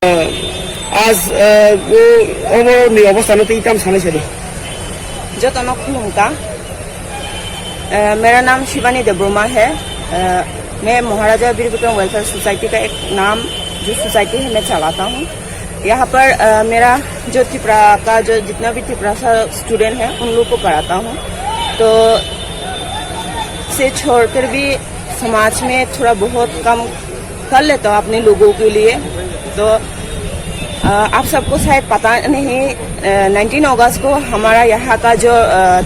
आज वो अवस्था तो इतम सामने चले जो तनक खुलूंगा। मेरा नाम शिवानी देब्रोमा है। मैं महाराजा वीर विक्रम वेलफेयर सोसाइटी का एक नाम जो सोसाइटी है मैं चलाता हूँ। यहाँ पर मेरा जो त्रिपुरा का जो जितना भी त्रिपुरा स्टूडेंट है उन लोग को पढ़ाता हूँ। तो से छोड़कर भी समाज में थोड़ा बहुत कम कर लेता हूँ अपने लोगों के लिए। तो आप सबको शायद पता नहीं, 19 अगस्त को हमारा यहाँ का जो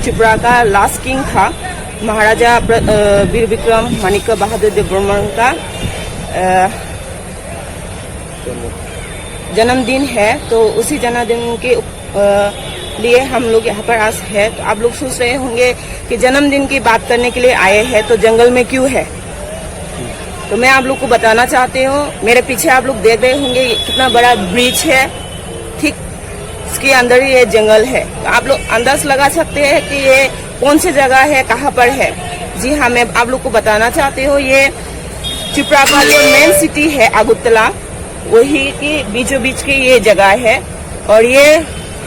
त्रिपुरा का लास्ट किंग था महाराजा वीर विक्रम माणिक्य बहादुर देब्रोमन का जन्मदिन है। तो उसी जन्मदिन के लिए हम लोग यहाँ पर आज है। तो आप लोग सोच रहे होंगे कि जन्मदिन की बात करने के लिए आए हैं तो जंगल में क्यों है। तो मैं आप लोग को बताना चाहती हूँ, मेरे पीछे आप लोग देख रहे होंगे कितना बड़ा ब्रिज है, ठीक इसके अंदर ही ये जंगल है। तो आप लोग अंदाज लगा सकते हैं कि ये कौन सी जगह है, कहाँ पर है। जी हाँ, मैं आप लोग को बताना चाहती हूँ ये त्रिपुरा का जो मेन सिटी है अगरतला, वही की बीचों बीच की ये जगह है। और ये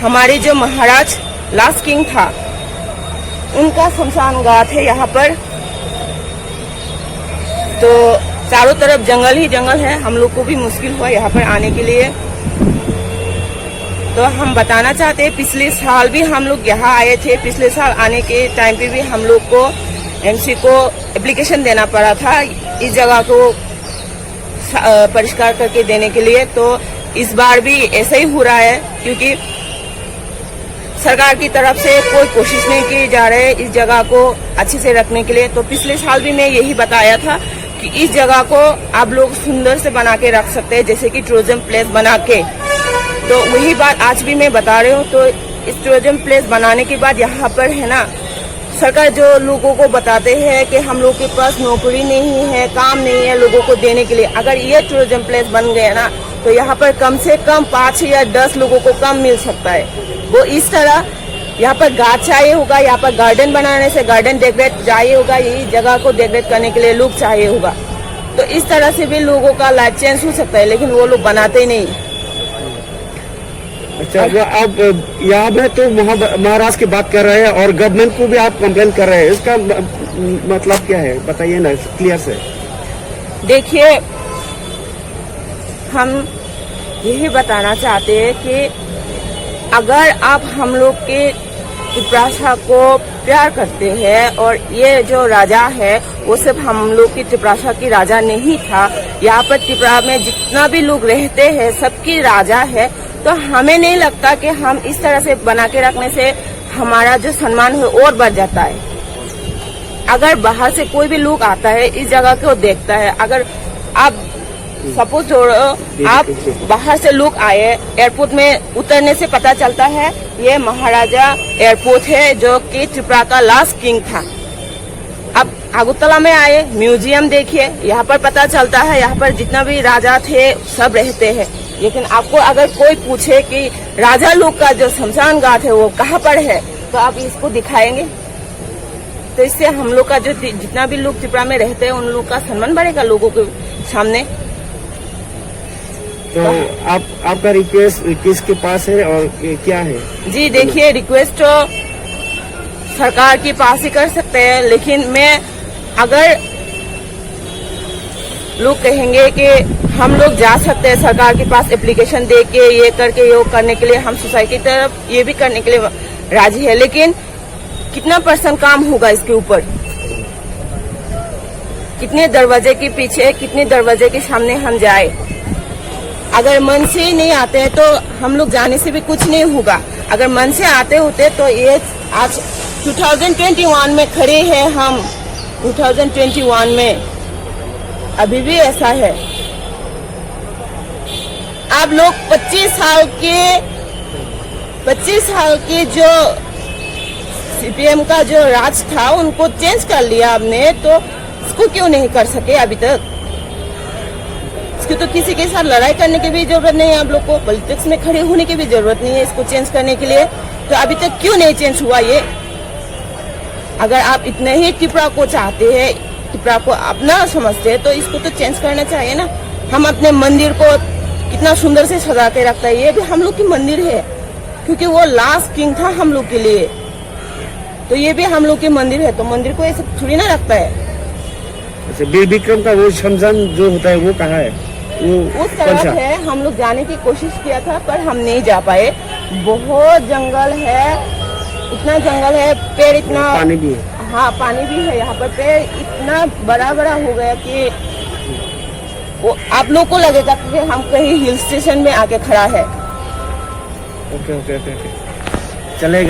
हमारे जो महाराज लास्ट किंग था उनका शमशान घाट है यहाँ पर। तो चारों तरफ जंगल ही जंगल है, हम लोग को भी मुश्किल हुआ यहाँ पर आने के लिए। तो हम बताना चाहते हैं पिछले साल भी हम लोग यहाँ आए थे। पिछले साल आने के टाइम पे भी हम लोग को एमसी को एप्लीकेशन देना पड़ा था इस जगह को परिष्कार करके देने के लिए। तो इस बार भी ऐसा ही हो रहा है क्योंकि सरकार की तरफ से कोई कोशिश नहीं की जा रही है इस जगह को अच्छे से रखने के लिए। तो पिछले साल भी मैं यही बताया था कि इस जगह को आप लोग सुंदर से बना के रख सकते हैं, जैसे कि टूरिज्म प्लेस बना के। तो वही बात आज भी मैं बता रही हूँ। तो इस टूरिज्म प्लेस बनाने के बाद यहाँ पर है ना, सरकार जो लोगों को बताते हैं कि हम लोग के पास नौकरी नहीं है, काम नहीं है लोगों को देने के लिए। अगर ये टूरिज्म प्लेस बन गया ना तो यहाँ पर कम से कम 5 या 10 लोगों को कम मिल सकता है। वो इस तरह यहाँ पर गाछ चाहिए होगा, यहाँ पर गार्डन बनाने से गार्डन डेकोरेट चाहिए होगा, यही जगह को डेकोरेट करने के लिए लोग चाहिए होगा। तो इस तरह से भी लोगों का लाइफ चेंज हो सकता है, लेकिन वो लोग बनाते नहीं। अच्छा, आप यहाँ में तो महाराष्ट्र की बात कर रहे हैं और गवर्नमेंट को भी आप कंप्लेन कर रहे हैं, इसका मतलब क्या है बताइए ना क्लियर से। देखिए, हम यही बताना चाहते हैं कि अगर आप हम लोग के त्रिपुरा को प्यार करते हैं और ये जो राजा है वो सिर्फ हम लोग की त्रिपुरा की राजा नहीं था, यहाँ पर त्रिपुरा में जितना भी लोग रहते हैं सबकी राजा है। तो हमें नहीं लगता कि हम इस तरह से बना के रखने से हमारा जो सम्मान है और बढ़ जाता है। अगर बाहर से कोई भी लोग आता है इस जगह को देखता है, अगर आप सपोज आप बाहर से लोग आए, एयरपोर्ट में उतरने से पता चलता है ये महाराजा एयरपोर्ट है जो कि त्रिपुरा का लास्ट किंग था। अब अगरतला में आए, म्यूजियम देखिए, यहाँ पर पता चलता है यहाँ पर जितना भी राजा थे सब रहते हैं। लेकिन आपको अगर कोई पूछे कि राजा लोग का जो शमशान घाट है वो कहाँ पर है तो आप इसको दिखाएंगे। तो इससे हम लोग का जो जितना भी लोग त्रिपुरा में रहते हैं उन लोग का सम्मान बढ़ेगा लोगों के सामने। तो आपका रिक्वेस्ट किसके पास है और क्या है? जी देखिए, रिक्वेस्ट तो सरकार के पास ही कर सकते हैं, लेकिन मैं अगर लोग कहेंगे कि हम लोग जा सकते हैं सरकार के पास एप्लीकेशन दे के ये करके ये करने के लिए, हम सोसाइटी की तरफ ये भी करने के लिए राजी है, लेकिन कितना % काम होगा इसके ऊपर? कितने दरवाजे के पीछे, कितने दरवाजे के सामने हम जाए? अगर मन से ही नहीं आते हैं तो हम लोग जाने से भी कुछ नहीं होगा। अगर मन से आते होते तो ये आज 2021 में खड़े हैं हम, 2021 में अभी भी ऐसा है। आप लोग 25 साल के जो सीपीएम का जो राज था उनको चेंज कर लिया आपने, तो इसको क्यों नहीं कर सके अभी तक? तो किसी के साथ लड़ाई करने की भी जरूरत नहीं है, आप लोग को पॉलिटिक्स में खड़े होने की भी जरूरत नहीं है इसको चेंज करने के लिए। तो अभी तक क्यों नहीं चेंज हुआ ये? अगर आप इतने ही त्रिपुरा को चाहते हैं, त्रिपुरा को अपना समझते हैं, तो इसको तो चेंज करना चाहिए ना। हम अपने मंदिर को कितना सुंदर से सजा के रखता है। ये भी हम लोग की मंदिर है, क्योंकि वो लास्ट किंग था हम लोग के लिए, तो ये भी हम लोग की मंदिर है, तो मंदिर को ऐसे थोड़ी ना रखता है। अच्छा, वीर विक्रम का वो शमशान जो होता है वो कहाँ है? वो उस कौन तरफ सा? है, हम लोग जाने की कोशिश किया था पर हम नहीं जा पाए। बहुत जंगल है, इतना जंगल है, पेड़ इतना, पानी भी है। हाँ पानी भी है यहाँ पर, पेड़ इतना बड़ा बड़ा हो गया कि वो आप लोग को लगेगा कि हम कहीं हिल स्टेशन में आके खड़ा है। ओके ओके ओके ओके, चलेगा।